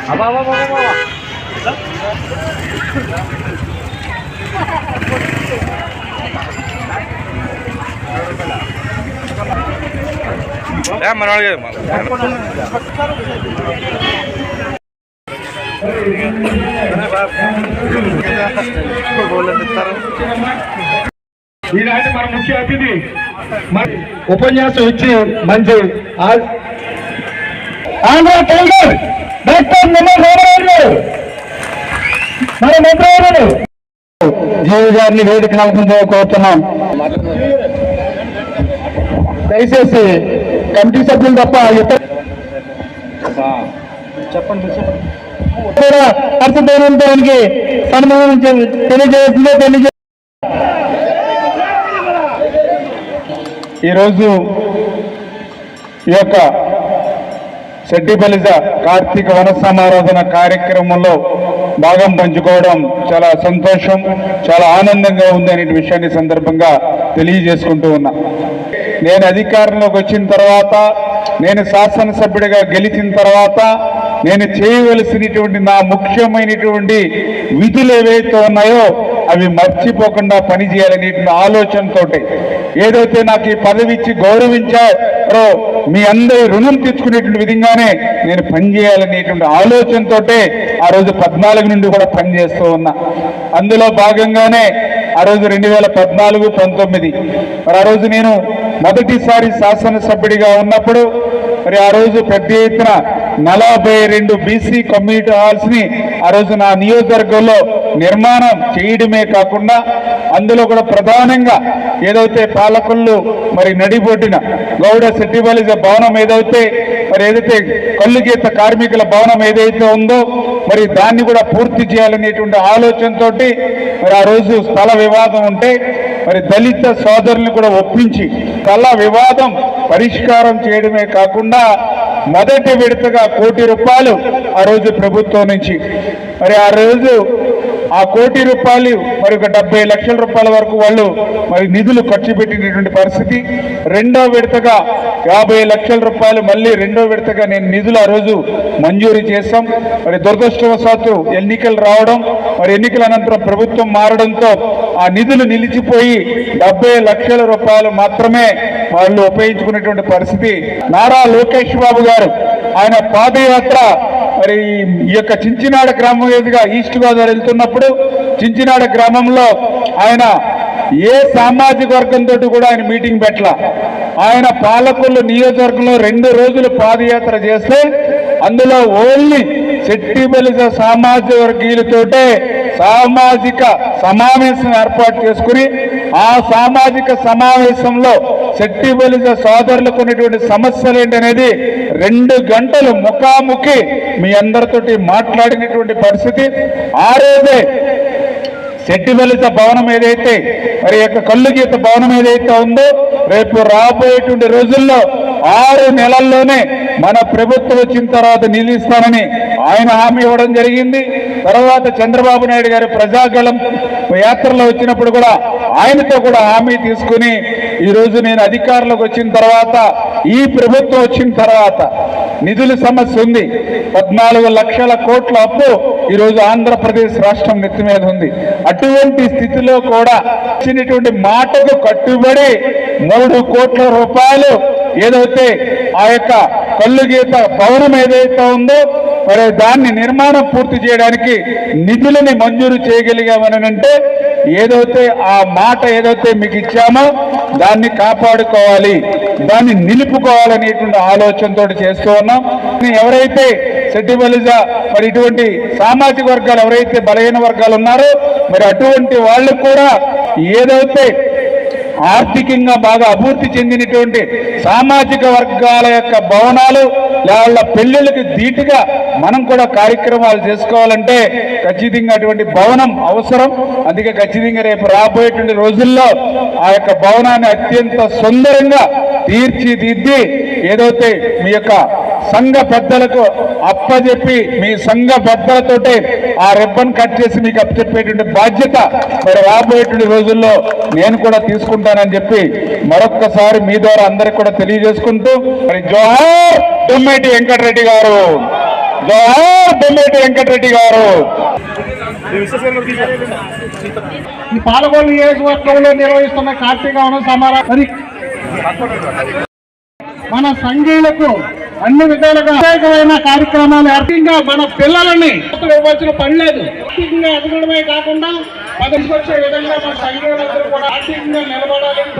ఈనాటి మన ముఖ్య అతిథి ఉపన్యాసం ఇచ్చి మంచి ఆంధ్ర టైగర్ డాక్టర్ రామారావు గారు మన మంత్రులు జీవి గారిని వేదిక నమ్మకంతో కోరుతున్నాం. దయచేసి కమిటీ సభ్యులు తప్ప ఇతర చెప్పండి అర్థమైనంతానికి సన్మానం తెలియజేసిందే. ఈరోజు ఈ యొక్క శెట్టిబలిజ కార్తీక వన సమారాధన కార్యక్రమంలో భాగం పంచుకోవడం చాలా సంతోషం, చాలా ఆనందంగా ఉంది అనే విషయాన్ని సందర్భంగా తెలియజేసుకుంటూ ఉన్నా. నేను అధికారంలోకి వచ్చిన తర్వాత, నేను శాసనసభ్యుడిగా గెలిచిన తర్వాత నేను చేయవలసినటువంటి నా ముఖ్యమైనటువంటి విధులు ఏవైతే ఉన్నాయో అవి మర్చిపోకుండా పనిచేయాలనేటువంటి ఆలోచనతో ఏదైతే నాకు ఈ పదవి ఇచ్చి గౌరవించారో మీ అందరి రుణం తెచ్చుకునేటువంటి విధంగానే నేను పనిచేయాలనేటువంటి ఆలోచనతో ఆ రోజు 14 నుండి కూడా పనిచేస్తూ ఉన్నా. అందులో భాగంగానే ఆ రోజు 2014-19 మరి ఆ రోజు నేను మొదటిసారి శాసనసభ్యుడిగా ఉన్నప్పుడు మరి ఆ రోజు పెద్ద ఎత్తున 42 బీసీ కమ్యూనిటీ హాల్స్ ని ఆ రోజు నా నియోజకవర్గంలో నిర్మాణం చేయడమే కాకుండా అందులో కూడా ప్రధానంగా ఏదైతే పాలకొల్లు మరి నడిబొడ్డిన గౌడ శెట్టిబలిజ భవనం ఏదైతే కళ్ళు గీత కార్మికుల భవనం ఏదైతే ఉందో మరి దాన్ని కూడా పూర్తి చేయాలనేటువంటి ఆలోచనతో మరి ఆ రోజు స్థల వివాదం ఉంటే మరి దళిత సోదరుల్ని కూడా ఒప్పించి స్థల వివాదం పరిష్కారం చేయడమే కాకుండా మొదటి విడతగా ₹1 కోటి ఆ రోజు ప్రభుత్వం నుంచి మరి ఆ రోజు ఆ ₹1 కోటి మరి ఒక ₹70 లక్షల వరకు వాళ్ళు మరి నిధులు ఖర్చు పెట్టినటువంటి పరిస్థితి. రెండో విడతగా ₹50 లక్షల మళ్ళీ రెండో విడతగా నేను నిధులు ఆ రోజు మంజూరు చేశాం. మరి దురదృష్టవశాత్తు ఎన్నికలు రావడం మరి ఎన్నికల అనంతరం ప్రభుత్వం మారడంతో ఆ నిధులు నిలిచిపోయి ₹70 లక్షల మాత్రమే వాళ్ళు ఉపయోగించుకునేటువంటి పరిస్థితి. నారా లోకేష్ బాబు గారు ఆయన పాదయాత్ర మరి ఈ యొక్క చించినాడ గ్రామం మీదుగా ఈస్ట్ గోదావరి వెళ్తున్నప్పుడు చించినాడ గ్రామంలో ఆయన ఏ సామాజిక వర్గంతో కూడా ఆయన మీటింగ్ పెట్టలా. ఆయన పాలకొల్లు నియోజకవర్గంలో 2 రోజులు పాదయాత్ర చేస్తే అందులో ఓన్లీ శెట్టిబలిజ సామాజిక వర్గీయులతోటే సామాజిక సమావేశం ఏర్పాటు చేసుకుని ఆ సామాజిక సమావేశంలో శెట్టిబలిజ సోదరులకు ఉన్నటువంటి సమస్యలు ఏంటనేది 2 గంటలు ముఖాముఖి మీ అందరితోటి మాట్లాడినటువంటి పరిస్థితి. ఆ రోజే శెట్టిబలిజ భవనం ఏదైతే మరి యొక్క కళ్ళు గీత భవనం ఏదైతే ఉందో రేపు రాబోయేటువంటి రోజుల్లో 6 నెలల్లోనే మన ప్రభుత్వం వచ్చిన తర్వాత నిలుస్తానని ఆయన హామీ ఇవ్వడం జరిగింది. తర్వాత చంద్రబాబు నాయుడు గారి ప్రజాగళం యాత్రలో వచ్చినప్పుడు కూడా ఆయనతో కూడా హామీ తీసుకుని ఈరోజు నేను అధికారంలోకి వచ్చిన తర్వాత ఈ ప్రభుత్వం వచ్చిన తర్వాత నిధుల సమస్య ఉంది. 14 లక్షల కోట్ల అప్పు ఈరోజు ఆంధ్రప్రదేశ్ రాష్ట్రం నెత్తి మీద ఉంది. అటువంటి స్థితిలో కూడా ఇచ్చినటువంటి మాటకు కట్టుబడి ₹3 కోట్ల ఏదైతే ఆ యొక్క కళ్ళు గీత భవనం ఏదైతే ఉందో మరి దాన్ని నిర్మాణం పూర్తి చేయడానికి నిధులని మంజూరు చేయగలిగామనంటే ఏదైతే ఆ మాట ఏదైతే మీకు ఇచ్చామో దాన్ని కాపాడుకోవాలి, దాన్ని నిలుపుకోవాలనేటువంటి ఆలోచనతో చేస్తూ ఉన్నాం. ఎవరైతే శెట్టిబలిజ మరి ఇటువంటి సామాజిక వర్గాలు ఎవరైతే బలహీన వర్గాలు ఉన్నారో మరి అటువంటి వాళ్ళు కూడా ఏదైతే ఆర్థికంగా బాగా అభివృద్ధి చెందినటువంటి సామాజిక వర్గాల యొక్క భవనాలు వాళ్ళ పెళ్లిళ్ళకి ధీటుగా మనం కూడా కార్యక్రమాలు చేసుకోవాలంటే ఖచ్చితంగా అటువంటి భవనం అవసరం. అందుకే ఖచ్చితంగా రేపు రాబోయేటువంటి రోజుల్లో ఆ యొక్క భవనాన్ని అత్యంత సుందరంగా తీర్చిదిద్ది ఏదైతే మీ యొక్క సంఘ పెద్దలకు అప్పచెప్పి మీ సంఘ పెద్దలతోటే ఆ రిబ్బన్ కట్ చేసి మీకు అప్పచెప్పేటువంటి బాధ్యత మరి రాబోయేటువంటి రోజుల్లో నేను కూడా తీసుకుంటానని చెప్పి మరొక్కసారి మీ ద్వారా అందరికి కూడా తెలియజేసుకుంటూ మరి జోహార్ దుమ్మెటి వెంకటరెడ్డి గారు. జోహార్ బొమ్మేటి వెంకటరెడ్డి గారు. ఈ పాలకొల్లు నియోజకవర్గంలో నిర్వహిస్తున్న కార్తీక వన సమారాధన మన సంఘీయులకు అన్ని విధాలుగా ప్రత్యేకమైన కార్యక్రమాలు ఏర్పంగా మన పిల్లలని ఇవ్వాల్సిన పని లేదు. ఆర్థికంగా ఎదగడమే కాకుండా పదకొచ్చే విధంగా మన సంఘీయులందరూ కూడా ఆర్థికంగా నిలబడాలని